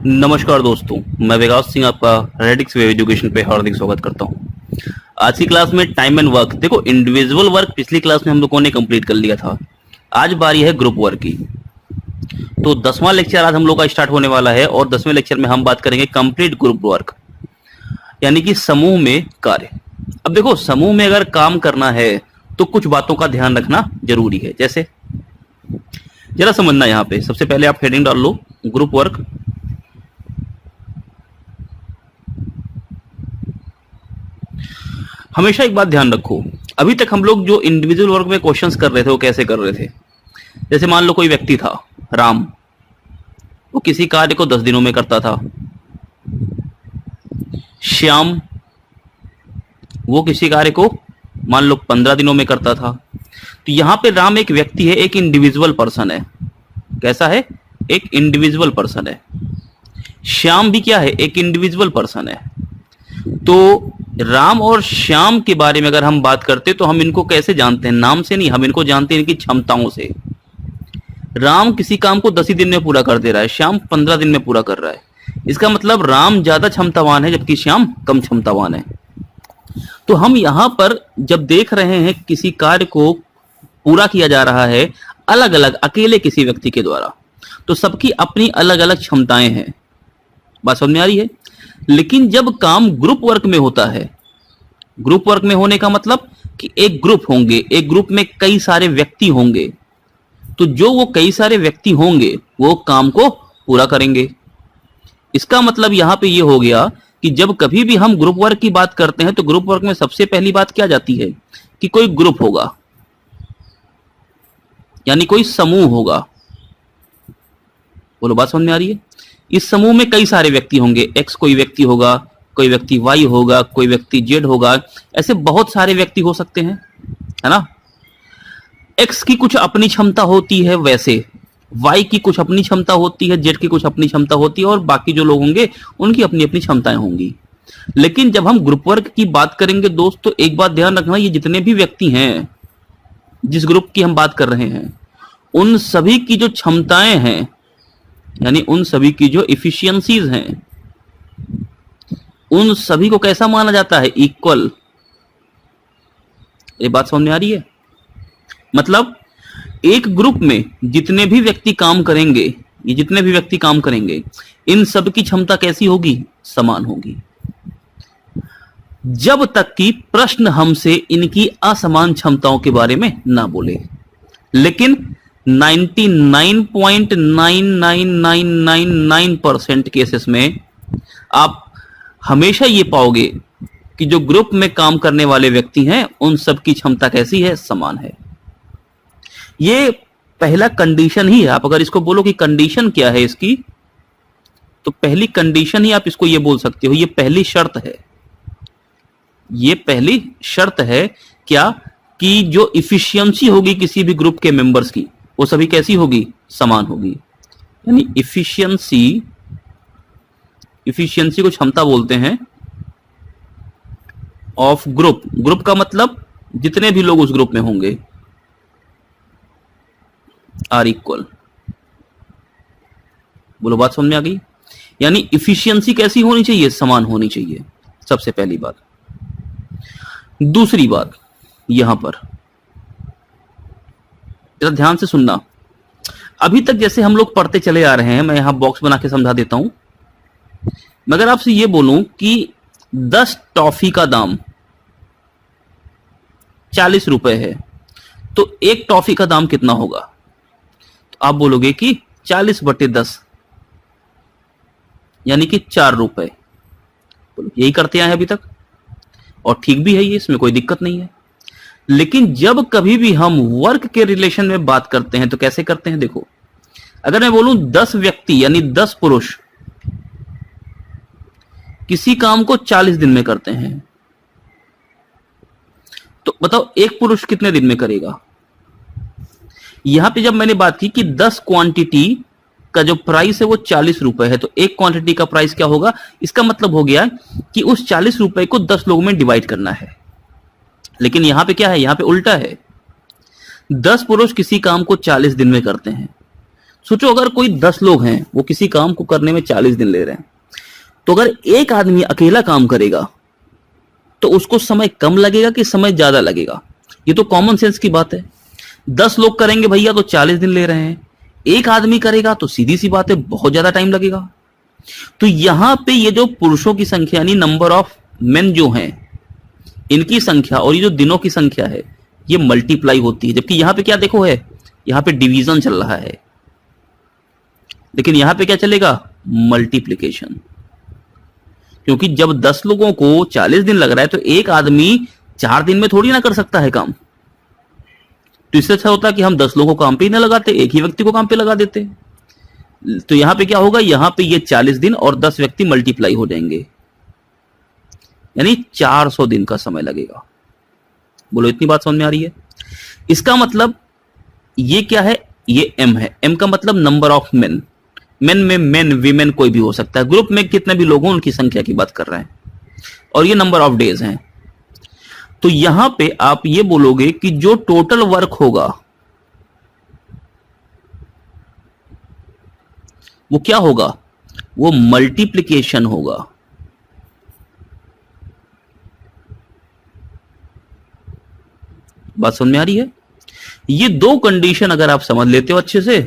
नमस्कार दोस्तों, मैं विकास सिंह आपका रेडिक्स वेब एजुकेशन पे हार्दिक स्वागत करता हूं। आज की क्लास में टाइम एंड वर्क, देखो इंडिविजुअल वर्क पिछली क्लास में हम लोगों ने कंप्लीट कर लिया था। आज बारी है ग्रुप वर्क की। तो 10वां लेक्चर आज हम लोग का स्टार्ट होने वाला है और 10वें लेक्चर में हम बात करेंगे कंप्लीट ग्रुप वर्क, यानी कि समूह में कार्य। अब देखो, समूह में अगर काम करना है तो कुछ बातों का ध्यान रखना जरूरी है। जैसे जरा समझना, यहाँ पे सबसे पहले आप हेडिंग डाल लो ग्रुप वर्क। हमेशा एक बात ध्यान रखो, अभी तक हम लोग जो इंडिविजुअल वर्क में क्वेश्चंस कर रहे थे वो कैसे कर रहे थे। जैसे मान लो कोई व्यक्ति था राम, वो किसी कार्य को 10 दिनों में करता था। श्याम, वो किसी कार्य को मान लो 15 दिनों में करता था। तो यहां पे राम एक व्यक्ति है, एक इंडिविजुअल पर्सन है। कैसा है? एक इंडिविजुअल पर्सन है। श्याम भी क्या है? एक इंडिविजुअल पर्सन है। तो राम और श्याम के बारे में अगर हम बात करते तो हम इनको कैसे जानते हैं? नाम से नहीं, हम इनको जानते हैं इनकी क्षमताओं से। राम किसी काम को 10 ही दिन में पूरा कर दे रहा है, श्याम 15 दिन में पूरा कर रहा है। इसका मतलब राम ज्यादा क्षमतावान है जबकि श्याम कम क्षमतावान है। तो हम यहां पर जब देख रहे हैं किसी कार्य को पूरा किया जा रहा है अलग अलग अकेले किसी व्यक्ति के द्वारा, तो सबकी अपनी अलग अलग क्षमताएं हैं। बात समझ में आ रही है? लेकिन जब काम ग्रुप वर्क में होता है, ग्रुप वर्क में होने का मतलब कि एक ग्रुप होंगे, एक ग्रुप में कई सारे व्यक्ति होंगे, तो जो वो कई सारे व्यक्ति होंगे वो काम को पूरा करेंगे। इसका मतलब यहां पे ये हो गया कि जब कभी भी हम ग्रुप वर्क की बात करते हैं तो ग्रुप वर्क में सबसे पहली बात क्या जाती है कि कोई ग्रुप होगा, यानी कोई समूह होगा। बोलो, बात समझ में आ रही है? इस समूह में कई सारे व्यक्ति होंगे। एक्स कोई व्यक्ति होगा, कोई व्यक्ति वाई होगा, कोई व्यक्ति जेड होगा, ऐसे बहुत सारे व्यक्ति हो सकते हैं, है ना। एक्स की कुछ अपनी क्षमता होती है, वैसे वाई की कुछ अपनी क्षमता होती है, जेड की कुछ अपनी क्षमता होती है और बाकी जो लोग होंगे उनकी अपनी अपनी क्षमताएं होंगी। लेकिन जब हम ग्रुप वर्क की बात करेंगे दोस्त, तो एक बात ध्यान रखना, ये जितने भी व्यक्ति हैं जिस ग्रुप की हम बात कर रहे हैं, उन सभी की जो क्षमताएं हैं, यानी उन सभी की जो इफिशियंसीज हैं, उन सभी को कैसा माना जाता है? इक्वल। ये बात समझ में आ रही है? मतलब एक ग्रुप में जितने भी व्यक्ति काम करेंगे, ये जितने भी व्यक्ति काम करेंगे, इन सब की क्षमता कैसी होगी? समान होगी, जब तक कि प्रश्न हमसे इनकी असमान क्षमताओं के बारे में ना बोले। लेकिन 99.99999% केसेस में आप हमेशा ये पाओगे कि जो ग्रुप में काम करने वाले व्यक्ति हैं उन सबकी क्षमता कैसी है? समान है। ये पहला कंडीशन ही है। आप अगर इसको बोलो कि कंडीशन क्या है इसकी, तो पहली कंडीशन ही आप इसको ये बोल सकते हो, ये पहली शर्त है। ये पहली शर्त है क्या? कि जो इफिशियंसी होगी किसी भी ग्रुप के मेंबर्स की, वो सभी कैसी होगी? समान होगी। यानी इफिशियंसी को क्षमता बोलते हैं ऑफ ग्रुप। ग्रुप का मतलब जितने भी लोग उस ग्रुप में होंगे आर इक्वल। बोलो, बात समझ में आ गई? यानी इफिशियंसी कैसी होनी चाहिए? समान होनी चाहिए, सबसे पहली बात। दूसरी बात, यहां पर जरा ध्यान से सुनना। अभी तक जैसे हम लोग पढ़ते चले आ रहे हैं, मैं यहां बॉक्स बना के समझा देता हूं। मगर आपसे यह बोलूं कि 10 टॉफी का दाम 40 रुपए है, तो एक टॉफी का दाम कितना होगा? तो आप बोलोगे कि 40/10, यानी कि 4 रुपए। यही करते आए हैं अभी तक, और ठीक भी है ये, इसमें कोई दिक्कत नहीं है। लेकिन जब कभी भी हम वर्क के रिलेशन में बात करते हैं तो कैसे करते हैं? देखो, अगर मैं बोलूं 10 व्यक्ति यानी 10 पुरुष किसी काम को 40 दिन में करते हैं, तो बताओ एक पुरुष कितने दिन में करेगा? यहां पे जब मैंने बात की कि 10 क्वांटिटी का जो प्राइस है वो 40 रुपए है, तो एक क्वांटिटी का प्राइस क्या होगा? इसका मतलब हो गया कि उस 40 रुपए को 10 लोगों में डिवाइड करना है। लेकिन यहां पे क्या है? यहां पे उल्टा है। 10 पुरुष किसी काम को 40 दिन में करते हैं, सोचो अगर कोई 10 लोग हैं, वो किसी काम को करने में 40 दिन ले रहे हैं, तो अगर एक आदमी अकेला काम करेगा तो उसको समय कम लगेगा कि समय ज्यादा लगेगा? ये तो कॉमन सेंस की बात है। 10 लोग करेंगे भैया तो 40 दिन ले रहे हैं, एक आदमी करेगा तो सीधी सी बात है बहुत ज्यादा टाइम लगेगा। तो यहां पे ये जो पुरुषों की संख्या यानी नंबर ऑफ मेन जो हैं, इनकी संख्या और ये जो दिनों की संख्या है ये मल्टीप्लाई होती है, जबकि यहां पे क्या देखो है, यहां पे डिवीजन चल रहा है, लेकिन यहां पे क्या चलेगा, मल्टीप्लिकेशन। क्योंकि जब 10 लोगों को 40 दिन लग रहा है तो एक आदमी 4 दिन में थोड़ी ना कर सकता है काम। तो इससे अच्छा होता कि हम 10 लोगों को काम पे ही ना लगाते, एक ही व्यक्ति को काम पे लगा देते। तो यहां पे क्या होगा, यहां पे ये 40 दिन और 10 व्यक्ति मल्टीप्लाई हो जाएंगे, यानी 400 दिन का समय लगेगा। बोलो इतनी बात समझ में आ रही है? इसका मतलब ये क्या है, ये एम है। एम का मतलब नंबर ऑफ मेन। मेन में मेन वीमेन कोई भी हो सकता है, ग्रुप में कितने भी लोग हों उनकी संख्या की बात कर रहे हैं, और ये नंबर ऑफ डेज हैं। तो यहां पे आप ये बोलोगे कि जो टोटल वर्क होगा वो क्या होगा, वो मल्टीप्लिकेशन होगा। बात समझ में आ रही है? ये दो कंडीशन अगर आप समझ लेते हो अच्छे से,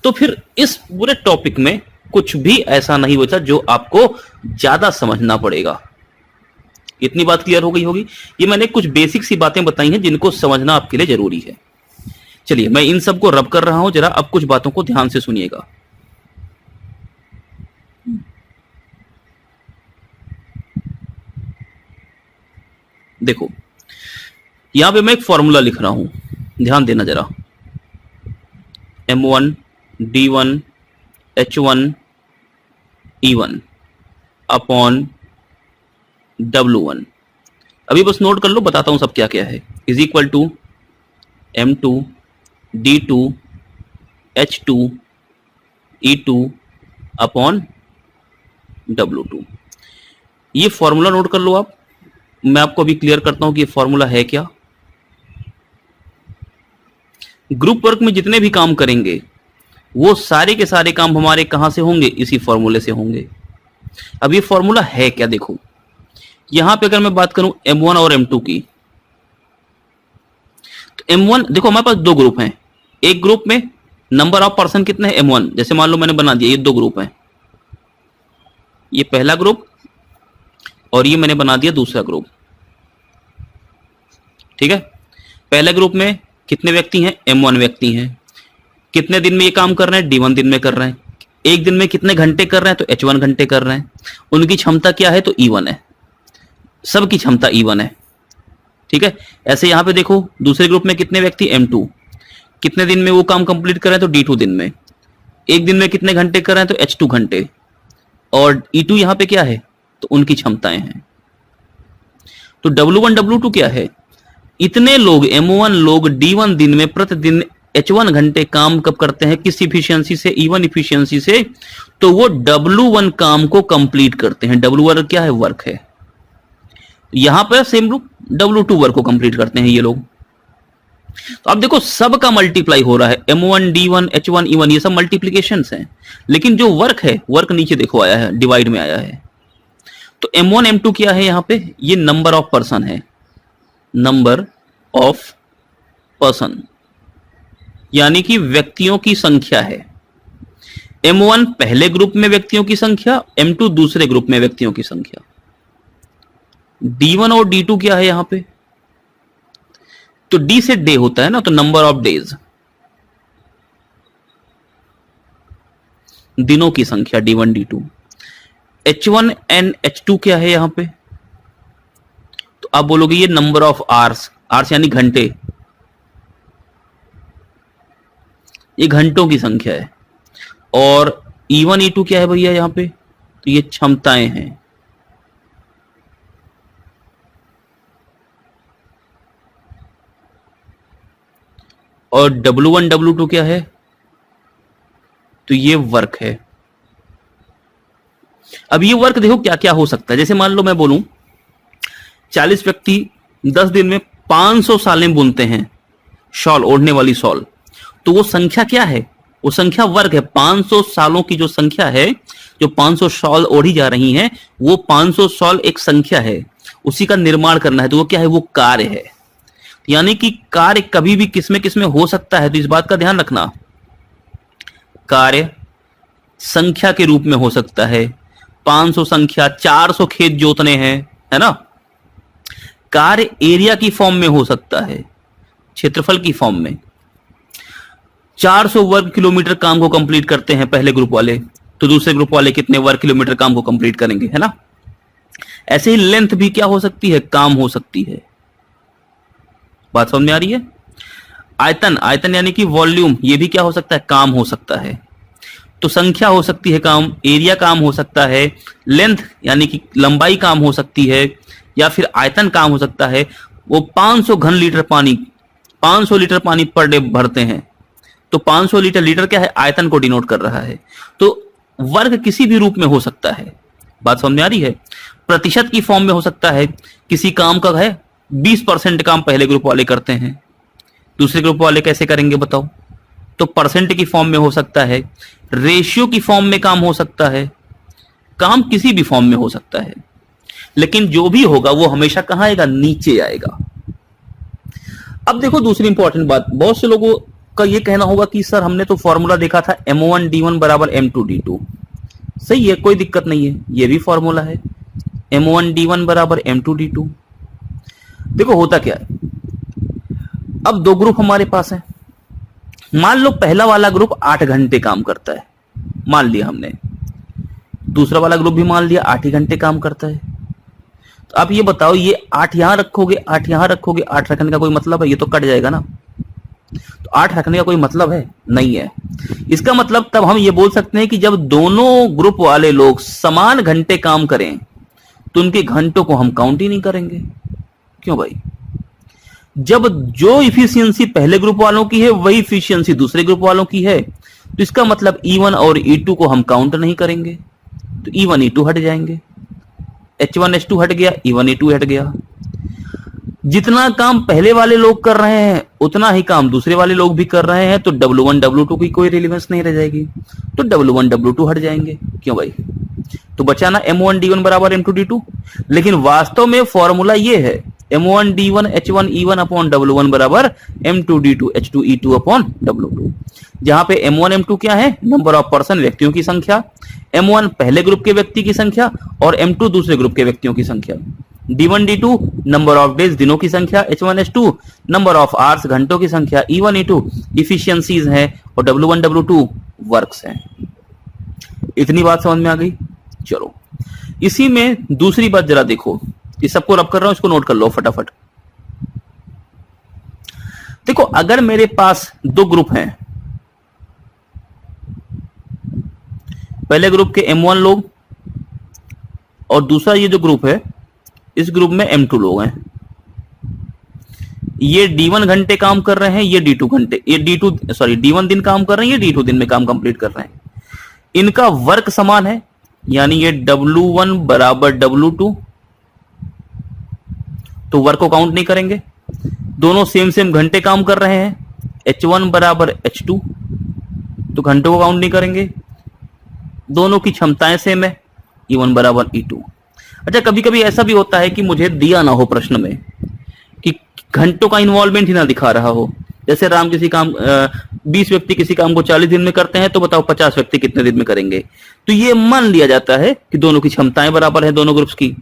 तो फिर इस पूरे टॉपिक में कुछ भी ऐसा नहीं बचा जो आपको ज्यादा समझना पड़ेगा। इतनी बात क्लियर हो गई होगी। ये मैंने कुछ बेसिक सी बातें बताई हैं जिनको समझना आपके लिए जरूरी है। चलिए मैं इन सबको रब कर रहा हूं, जरा अब कुछ बातों को ध्यान से सुनिएगा। देखो यहां पे मैं एक फॉर्मूला लिख रहा हूं, ध्यान देना जरा। M1 D1 H1 E1 upon W1। अभी बस नोट कर लो, बताता हूं सब क्या क्या है। Is equal to M2 D2 H2 E2 upon W2। ये फॉर्मूला नोट कर लो आप। मैं आपको अभी क्लियर करता हूं कि ये फॉर्मूला है क्या। ग्रुप वर्क में जितने भी काम करेंगे वो सारे के सारे काम हमारे कहां से होंगे, इसी फॉर्मूले से होंगे। अब ये फॉर्मूला है क्या, देखो यहां पे अगर मैं बात करूं M1 और M2 की, तो M1 देखो हमारे पास दो ग्रुप हैं। एक ग्रुप में नंबर ऑफ पर्सन कितने हैं, M1। जैसे मान लो मैंने बना दिया, ये दो ग्रुप हैं, ये पहला ग्रुप और ये मैंने बना दिया दूसरा ग्रुप। ठीक है, पहले ग्रुप में कितने व्यक्ति हैं, M1 व्यक्ति हैं। कितने दिन में ये काम कर रहे हैं, D1 दिन में कर रहे हैं। एक दिन में कितने घंटे कर रहे हैं, तो H1 घंटे कर रहे हैं। उनकी क्षमता क्या है, तो E1 है। सबकी क्षमता E1 है। ठीक है, ऐसे यहां पे देखो दूसरे ग्रुप में कितने व्यक्ति, M2। कितने दिन में वो काम कंप्लीट कर रहे हैं, तो D2 दिन में। एक दिन में कितने घंटे कर रहे हैं, तो H2 घंटे। और E2 यहां पे क्या है, तो उनकी क्षमताएं हैं। तो W1 W2 क्या है, इतने लोग M1 लोग D1 दिन में प्रतिदिन H1 घंटे काम कब करते हैं, किस इफिशियंसी से, E1 इफिशियंसी से, तो वो W1 काम को कंप्लीट करते हैं। W1 क्या है, वर्क है। यहां पर सेम रूप W2 वर्क को कंप्लीट करते हैं ये लोग। तो अब देखो सबका मल्टीप्लाई हो रहा है, M1 D1 H1 E1 ये सब मल्टीप्लीकेशंस हैं, लेकिन जो वर्क है, वर्क नीचे देखो आया है, डिवाइड में आया है। तो M1 M2 क्या है, यहां पे ये नंबर ऑफ पर्सन है, नंबर ऑफ पर्सन यानी कि व्यक्तियों की संख्या है। M1 पहले ग्रुप में व्यक्तियों की संख्या, M2 दूसरे ग्रुप में व्यक्तियों की संख्या। D1 और D2 क्या है यहां पे, तो D से डे होता है ना, तो नंबर ऑफ डेज, दिनों की संख्या D1 D2। H1 and H2 क्या है यहां पे, तो आप बोलोगे ये नंबर ऑफ आवर्स, आवर्स यानी घंटे, ये घंटों की संख्या है। और E1 E2 क्या है भैया यहां पे, तो ये क्षमताएं हैं। और W1 W2 क्या है, तो ये वर्क है। अब ये वर्क देखो क्या क्या हो सकता है। जैसे मान लो मैं बोलूं 40 व्यक्ति 10 दिन में 500 सालें बुनते हैं, शॉल, ओढ़ने वाली शॉल, तो वो संख्या क्या है, वो संख्या वर्ग है। 500 सालों की जो संख्या है, जो 500 शॉल ओढ़ी जा रही हैं, वो 500 शॉल एक संख्या है, उसी का निर्माण करना है। तो वो क्या है? वो कार्य है। यानी कि कार्य कभी भी किसमें हो सकता है, तो इस बात का ध्यान रखना। कार्य संख्या के रूप में हो सकता है। 500 संख्या, 400 खेत जोतने हैं, है ना। कार्य एरिया की फॉर्म में हो सकता है, क्षेत्रफल की फॉर्म में। 400 वर्ग किलोमीटर काम को कंप्लीट करते हैं पहले ग्रुप वाले, तो दूसरे ग्रुप वाले कितने वर्ग किलोमीटर काम को कंप्लीट करेंगे, है ना। ऐसे ही लेंथ भी क्या हो सकती है? काम हो सकती है। बात समझ में आ रही है? आयतन, आयतन यानी कि वॉल्यूम, ये भी क्या हो सकता है? काम हो सकता है। तो संख्या हो सकती है काम, एरिया काम हो सकता है, लेंथ यानी कि लंबाई काम हो सकती है, या फिर आयतन काम हो सकता है। वो 500 घन लीटर पानी, 500 लीटर पानी पर डे भरते हैं, तो 500 लीटर, लीटर क्या है? आयतन को डिनोट कर रहा है। तो वर्ग किसी भी रूप में हो सकता है। बात समझ में आ रही है? प्रतिशत की फॉर्म में हो सकता है। किसी काम का है 20% काम पहले ग्रुप वाले करते हैं, दूसरे ग्रुप वाले कैसे करेंगे बताओ? तो परसेंट की फॉर्म में हो सकता है, रेशियो की फॉर्म में काम हो सकता है, काम किसी भी फॉर्म में हो सकता है। लेकिन जो भी होगा वो हमेशा कहां आएगा? नीचे आएगा। अब देखो दूसरी इंपॉर्टेंट बात, बहुत से लोगों का ये कहना होगा कि सर हमने तो फॉर्मूला देखा था M1D1 बराबर M2D2। सही है, कोई दिक्कत नहीं है, ये भी फॉर्मूला है M1D1 बराबर M2D2। देखो होता क्या है, अब दो ग्रुप हमारे पास है। मान लो पहला वाला ग्रुप 8 घंटे काम करता है, मान लिया हमने। दूसरा वाला ग्रुप भी मान लिया 8 ही घंटे काम करता है। तो आप ये बताओ, ये 8 यहां रखोगे, 8 यहां रखोगे, 8 रखने का कोई मतलब है? ये तो कट जाएगा ना। तो 8 रखने का कोई मतलब है? नहीं है। इसका मतलब तब हम ये बोल सकते हैं कि जब दोनों ग्रुप वाले लोग समान घंटे काम करें तो उनके घंटों को हम काउंट ही नहीं करेंगे। क्यों भाई? जब जो इफिशियंसी पहले ग्रुप वालों की है वही इफिशियंसी दूसरे ग्रुप वालों की है, तो इसका मतलब E1 और E2 को हम काउंट नहीं करेंगे। तो E1 E2 हट जाएंगे, H1 H2 हट गया, E1 E2 हट गया। जितना काम पहले वाले लोग कर रहे हैं उतना ही काम दूसरे वाले लोग भी कर रहे हैं, तो W1 W2 की कोई रिलेवेंस नहीं रह जाएगी, तो W1 W2 हट जाएंगे। क्यों भाई? तो बचा ना M1D1 बराबर M2D2। लेकिन वास्तव में फॉर्मूला ये है M1D1 H1 E1 upon W1 बराबर M2D2 H2 E2 upon W2, जहां पे M1 M2 क्या है? नंबर ऑफ पर्सन, व्यक्तियों की संख्या। M1 पहले ग्रुप के व्यक्ति की संख्या और M2 दूसरे ग्रुप के व्यक्तियों की संख्या। D1 D2 number of days, दिनों की संख्या। H1 H2 number of hours, घंटों की संख्या। E1 E2 इफिशियंसीज हैं और W1 W2 वर्क्स हैं। इतनी बात समझ में आ गई? चलो इसी में दूसरी बात जरा देखो, इस सबको रब कर रहा हूं, इसको नोट कर लो फटाफट। देखो अगर मेरे पास दो ग्रुप हैं, पहले ग्रुप के M1 लोग और दूसरा ये जो ग्रुप है इस ग्रुप में M2 लोग हैं। ये D1 घंटे काम कर रहे हैं, ये D2 घंटे, ये D1 दिन काम कर रहे हैं, ये D2 दिन में काम कंप्लीट कर रहे हैं। इनका वर्क समान है, यानी ये W1 बराबर W2, तो वर्क को काउंट नहीं करेंगे। दोनों सेम सेम घंटे काम कर रहे हैं, H1 बराबर H2, तो घंटों को काउंट नहीं करेंगे। दोनों की क्षमताएं सेम है, E1 बराबर E2। अच्छा कभी कभी ऐसा भी होता है कि मुझे दिया ना हो प्रश्न में कि घंटों का इन्वॉल्वमेंट ही ना दिखा रहा हो, जैसे राम किसी काम 20 व्यक्ति किसी काम को 40 दिन में करते हैं, तो बताओ 50 व्यक्ति कितने दिन में करेंगे। तो ये मान लिया जाता है कि दोनों की क्षमताएं बराबर है, दोनों ग्रुप्स की।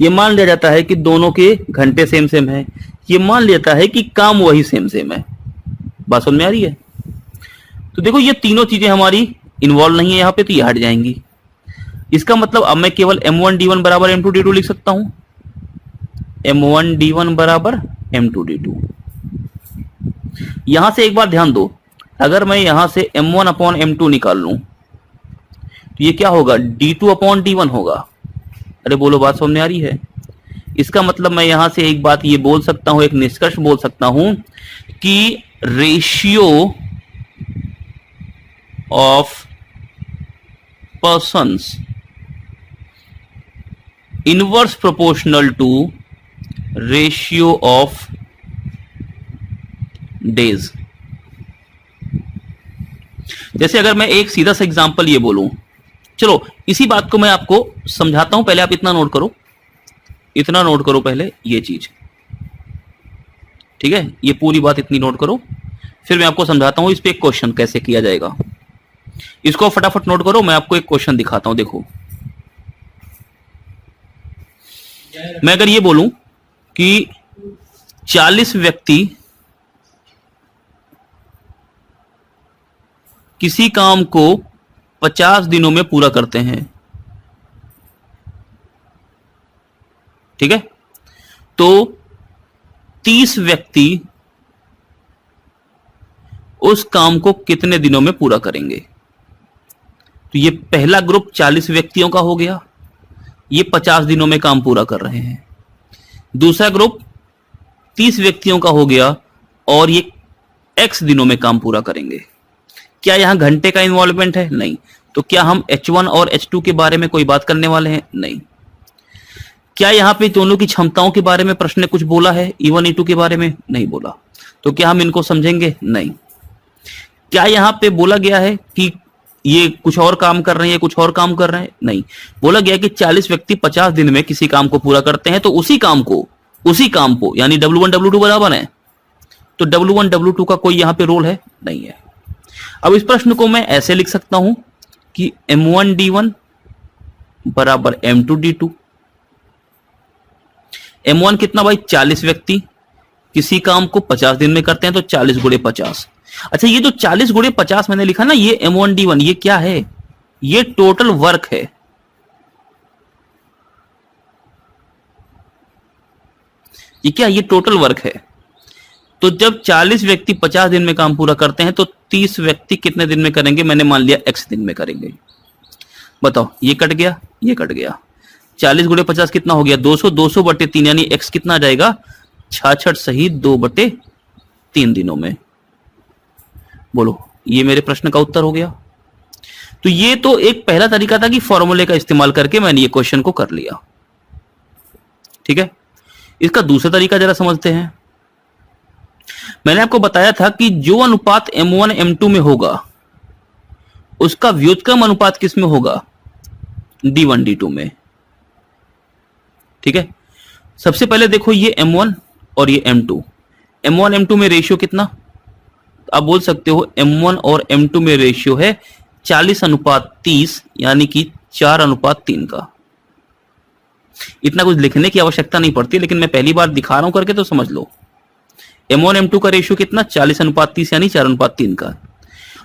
ये मान लिया जाता है कि दोनों के घंटे सेम सेम है। ये मान लिया जाता है कि काम वही सेम सेम है। बात समझ में आ रही है? तो देखो ये तीनों चीजें हमारी इन्वॉल्व नहीं है यहाँ पे, तो ये हट जाएंगी। इसका मतलब अब मैं केवल M1D1 बराबर M2D2 लिख सकता हूं, M1D1 बराबर M2D2। यहां से एक बार ध्यान दो, अगर मैं यहां से M1 अपॉन M2 निकाल लूं तो ये क्या होगा? D2 अपॉन D1 होगा। अरे बोलो बात समझ में आ रही है? इसका मतलब मैं यहां से एक बात ये बोल सकता हूं, एक निष्कर्ष बोल सकता हूं कि ratio of persons inverse proportional to ratio of days. जैसे अगर मैं एक सीधा सा एग्जांपल ये बोलूं, चलो इसी बात को मैं आपको समझाता हूं, पहले आप इतना नोट करो, इतना नोट करो पहले ये चीज, ठीक है, ये पूरी बात इतनी नोट करो, फिर मैं आपको समझाता हूं इस पे एक क्वेश्चन कैसे किया जाएगा। इसको फटाफट नोट करो, मैं आपको एक क्वेश्चन दिखाता हूं। देखो, मैं अगर ये बोलूं कि 40 व्यक्ति किसी काम को 50 दिनों में पूरा करते हैं, ठीक है, तो 30 व्यक्ति उस काम को कितने दिनों में पूरा करेंगे? तो ये पहला ग्रुप 40 व्यक्तियों का हो गया, ये 50 दिनों में काम पूरा कर रहे हैं। दूसरा ग्रुप 30 व्यक्तियों का हो गया और ये x दिनों में काम पूरा करेंगे। क्या यहां घंटे का इन्वॉल्वमेंट है? नहीं। तो क्या हम H1 और H2 के बारे में कोई बात करने वाले हैं? नहीं। क्या यहां पे दोनों की क्षमताओं के बारे में प्रश्न ने कुछ बोला है? E1 E2 के बारे में नहीं बोला। तो क्या हम इनको समझेंगे? नहीं। क्या यहां पे बोला गया है कि ये कुछ और काम कर रहे हैं, कुछ और काम कर रहे हैं? नहीं। बोला गया कि 40 व्यक्ति 50 दिन में किसी काम को पूरा करते हैं, तो उसी काम को यानी W1 W2 बराबर है, तो W1 W2 का कोई यहां पे रोल है? नहीं है। अब इस प्रश्न को मैं ऐसे लिख सकता हूं कि M1 D1 बराबर M2 D2। M1 कितना भाई? 40 व्यक्ति किसी काम को 50 दिन में करते हैं, तो 40 गुणे 50। अच्छा, ये जो 40 गुणे 50 मैंने लिखा ना, ये M1 D1, ये क्या है? ये टोटल वर्क है। ये क्या? ये टोटल वर्क है। तो जब 40 व्यक्ति 50 दिन में काम पूरा करते हैं, तो 30 व्यक्ति कितने दिन में करेंगे? मैंने मान लिया x दिन में करेंगे। बताओ, ये कट गया, ये कट गया। 40 गुणे 50 कितना हो गया? 200। 200 बटे 3 यानी x कितना आ जाएगा? 66 सही 2 बटे 3 दिनों में। बोलो, ये मेरे प्रश्न का उत्तर हो गया। तो ये तो एक पहला तरीका था कि फॉर्मूले का इस्तेमाल करके मैंने ये क्वेश्चन को कर लिया, ठीक है। इसका दूसरा तरीका जरा समझते हैं। मैंने आपको बताया था कि जो अनुपात M1 M2 में होगा, उसका व्युत्क्रम अनुपात किस में होगा? D1 D2 में, ठीक है। सबसे पहले देखो, ये M1 और ये M2, M1 M2 में रेशियो कितना? आप बोल सकते हो M1 और M2 में रेशियो है 40:30, यानी कि 4:3 का। इतना कुछ लिखने की आवश्यकता नहीं पड़ती, लेकिन मैं पहली बार दिखा रहा हूं करके, तो समझ लो। M1 M2 का रेशियो कितना? 40:30 यानी 4:3 का।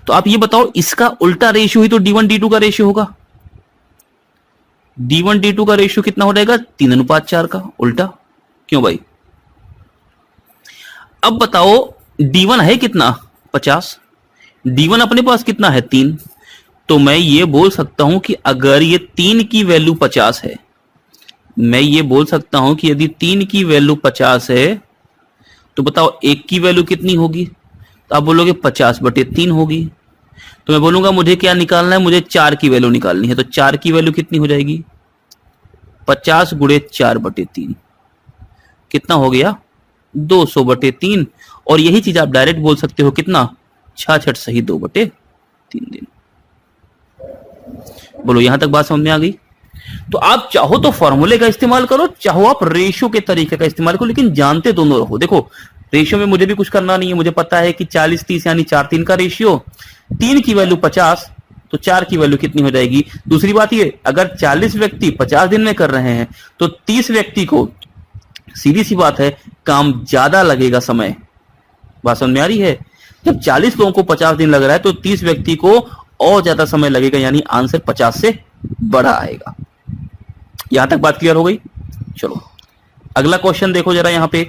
तो आप ये बताओ, इसका उल्टा रेशियो ही तो D1 D2 का रेशियो होगा। D1 D2 का रेशियो कितना हो जाएगा? 3:4 का उल्टा। क्यों भाई? अब बताओ, D1 है कितना? 50। D1 अपने पास कितना है? 3। तो मैं ये बोल सकता हूं कि अगर ये 3 की वैल्यू 50 है, मैं ये बोल सकता हूं कि यदि 3 की वैल्यू 50 है, तो बताओ 1 की वैल्यू कितनी होगी? तो आप बोलोगे 50/3 होगी। तो मैं बोलूंगा मुझे क्या निकालना है? मुझे 4 की वैल्यू निकालनी है। तो 4 की वैल्यू कितनी हो जाएगी? 50 गुणे 4/3 कितना हो गया? 200/3। और यही चीज आप डायरेक्ट बोल सकते हो कितना? 66 सही 2/3 दिन। बोलो, यहां तक बात समझ में आ गई? तो आप चाहो तो फॉर्मूले का इस्तेमाल करो, चाहो आप रेशियो के तरीके का इस्तेमाल करो, लेकिन जानते दोनों रहो। देखो, रेशियो में मुझे भी कुछ करना नहीं है, मुझे पता है कि 40-30 यानी 4-3 का रेशियो। 3 की वैल्यू 50, तो 4 की वैल्यू कितनी हो जाएगी? दूसरी बात ये, अगर 40 व्यक्ति 50 दिन में कर रहे हैं, तो 30 व्यक्ति को, सीधी सी बात है, काम ज्यादा लगेगा समय। बात समझ में आ रही है? जब 40 लोगों को 50 दिन लग रहा है, तो 30 व्यक्ति को और ज्यादा समय लगेगा, यानी आंसर 50 से बड़ा आएगा। यहां तक बात क्लियर हो गई? चलो अगला क्वेश्चन देखो जरा। यहां पे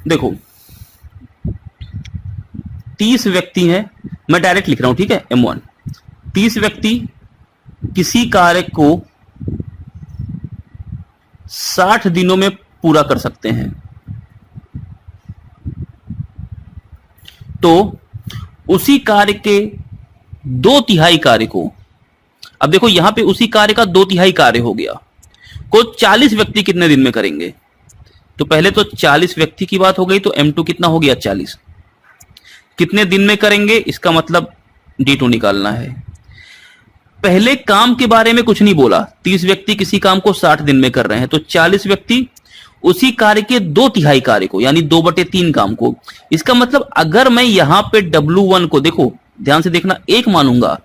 देखो, 30 व्यक्ति हैं, मैं डायरेक्ट लिख रहा हूं, ठीक है। M1 30 व्यक्ति किसी कार्य को 60 दिनों में पूरा कर सकते हैं, तो उसी कार्य के 2/3 कार्य को, अब देखो यहां पे उसी कार्य का 2/3 कार्य हो गया, को 40 व्यक्ति कितने दिन में करेंगे? तो पहले तो 40 व्यक्ति की बात हो गई, तो M2 कितना हो गया? 40। कितने दिन में करेंगे, इसका मतलब D2 निकालना है। पहले काम के बारे में कुछ नहीं बोला, 30 व्यक्ति किसी काम को 60 दिन में कर रहे हैं, तो 40 व्यक्ति उसी कार्य के 2/3 कार्य को, यानी 2/3 काम को। इसका मतलब अगर मैं यहां पे W1 को, देखो ध्यान से देखना, 1 मानूंगा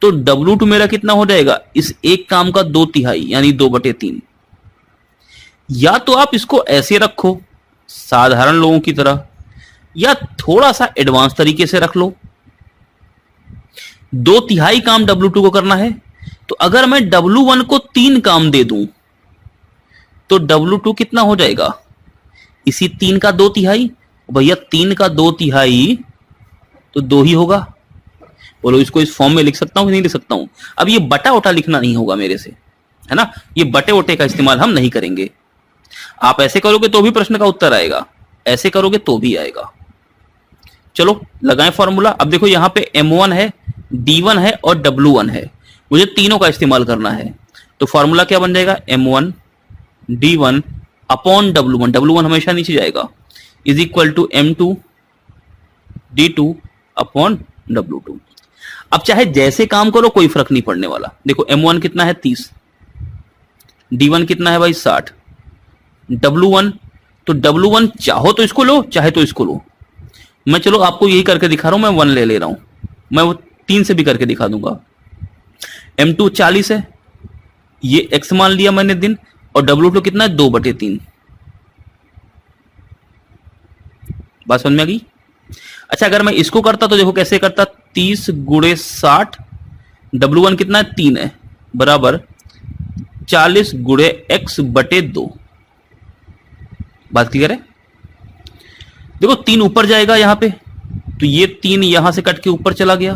तो W2 मेरा कितना हो जाएगा, इस एक काम का 2/3 यानी 2/3। या तो आप इसको ऐसे रखो साधारण लोगों की तरह, या थोड़ा सा एडवांस तरीके से रख लो। 2/3 काम W2 को करना है, तो अगर मैं W1 को 3 काम दे दूं तो W2 कितना हो जाएगा, इसी 3 का 2/3। भैया 3 का 2/3 तो 2 ही होगा। बोलो इसको इस फॉर्म में लिख सकता हूं कि नहीं लिख सकता हूं? अब ये बटा ओटा लिखना नहीं होगा मेरे से, है ना, ये बटे ओटे का इस्तेमाल हम नहीं करेंगे। आप ऐसे करोगे तो भी प्रश्न का उत्तर आएगा, ऐसे करोगे तो भी आएगा। चलो लगाएं फॉर्मूला। अब देखो यहां पे M1 है, D1 है और W1 है, मुझे तीनों का इस्तेमाल करना है। तो फॉर्मूला क्या बन जाएगा, M1 D1 upon W1, W1 हमेशा नीचे जाएगा, is equal to M2 D2 upon W2। अब चाहे जैसे काम करो कोई फर्क नहीं पड़ने वाला। देखो M1 कितना है 30, D1 कितना है भाई 60, W1, तो W1 चाहो तो इसको लो चाहे तो इसको लो। मैं चलो आपको यही करके दिखा रहा हूं, मैं 1 ले रहा हूं, मैं वो 3 से भी करके दिखा दूंगा। M2 40 है, ये X मान लिया मैंने दिन, और W2 कितना है 2/3। बात समझ में आ गई? अच्छा अगर मैं इसको करता तो देखो कैसे करता, 30 गुणे 60, W1 कितना है 3 है, बराबर 40 गुणे X/2। बात क्लियर है? देखो 3 ऊपर जाएगा यहां पे, तो ये 3 यहां से कट के ऊपर चला गया,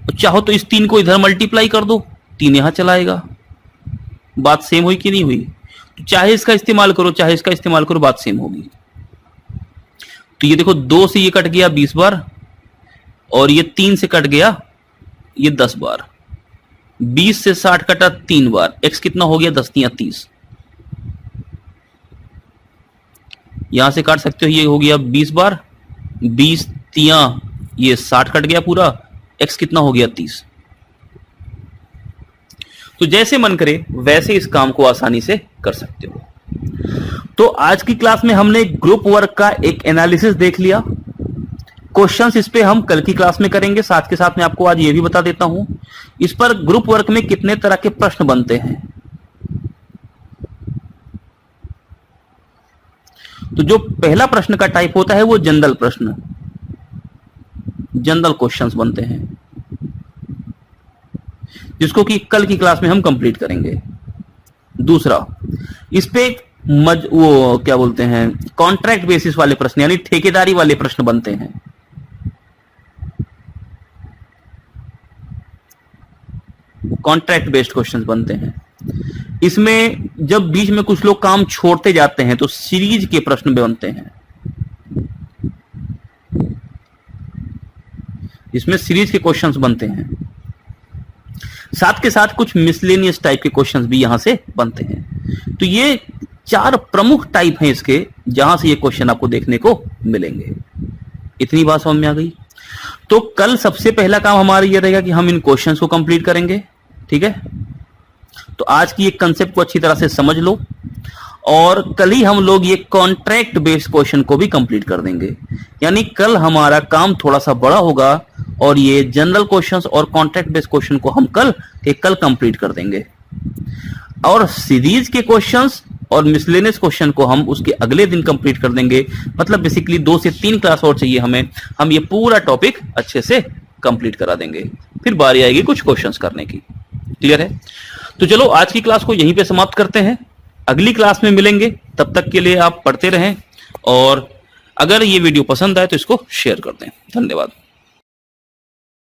और चाहो तो इस 3 को इधर मल्टीप्लाई कर दो, 3 यहां चला आएगा। बात सेम हुई कि नहीं हुई? तो चाहे इसका इस्तेमाल करो चाहे इसका इस्तेमाल करो, बात सेम होगी। तो ये देखो 2 से ये कट गया 20 बार, और ये 3 से कट गया ये 10 बार, 20 से 60 कटा 3 बार, X कितना हो गया 10 तियां 30। यहां से काट सकते हो, ये हो गया 20 बार, 20 तियां ये 60 कट गया पूरा, X कितना हो गया 30। तो जैसे मन करे वैसे इस काम को आसानी से कर सकते हो। तो आज की क्लास में हमने ग्रुप वर्क का एक एनालिसिस देख लिया। क्वेश्चंस इस पे हम कल की क्लास में करेंगे। साथ के साथ में आपको आज ये भी बता देता हूं इस पर ग्रुप वर्क में कितने तरह के प्रश्न बनते हैं। तो जो पहला प्रश्न का टाइप होता है वो जनरल प्रश्न, जनरल क्वेश्चंस बनते हैं, जिसको कि कल की क्लास में हम कंप्लीट करेंगे। दूसरा, इस पे वो क्या बोलते हैं, कॉन्ट्रैक्ट बेसिस वाले प्रश्न यानी ठेकेदारी वाले प्रश्न बनते हैं। कॉन्ट्रैक्ट बेस्ड क्वेश्चंस बनते हैं। इसमें जब बीच में कुछ लोग काम छोड़ते जाते हैं तो सीरीज के प्रश्न बनते हैं। इसमें सीरीज के क्वेश्चंस बनते हैं, साथ के साथ कुछ मिसलेनियस टाइप के क्वेश्चंस भी यहां से बनते हैं। तो ये 4 प्रमुख टाइप हैं इसके, जहां से ये क्वेश्चन आपको देखने को मिलेंगे। इतनी बात समझ में आ गई? तो कल सबसे पहला काम हमारा ये रहेगा कि हम इन क्वेश्चंस को कंप्लीट करेंगे, ठीक है? तो आज की एक कंसेप्ट को अच्छी तरह से समझ लो, और कल ही हम लोग ये कॉन्ट्रैक्ट बेस्ड क्वेश्चन को भी कंप्लीट कर देंगे। यानी कल हमारा काम थोड़ा सा बड़ा होगा, और ये जनरल क्वेश्चंस और कॉन्ट्रैक्ट बेस्ड क्वेश्चन को हम कल कंप्लीट कर देंगे, और सीरीज के क्वेश्चंस और मिसलेनियस क्वेश्चन को हम उसके अगले दिन कंप्लीट कर देंगे। मतलब बेसिकली 2 से 3 क्लास और चाहिए हमें, हम ये पूरा टॉपिक अच्छे से कंप्लीट करा देंगे। फिर बारी आएगी कुछ क्वेश्चंस करने की। क्लियर है? तो चलो आज की क्लास को यहीं पे समाप्त करते हैं, अगली क्लास में मिलेंगे। तब तक के लिए आप पढ़ते रहें, और अगर ये वीडियो पसंद आए तो इसको शेयर कर दें। धन्यवाद।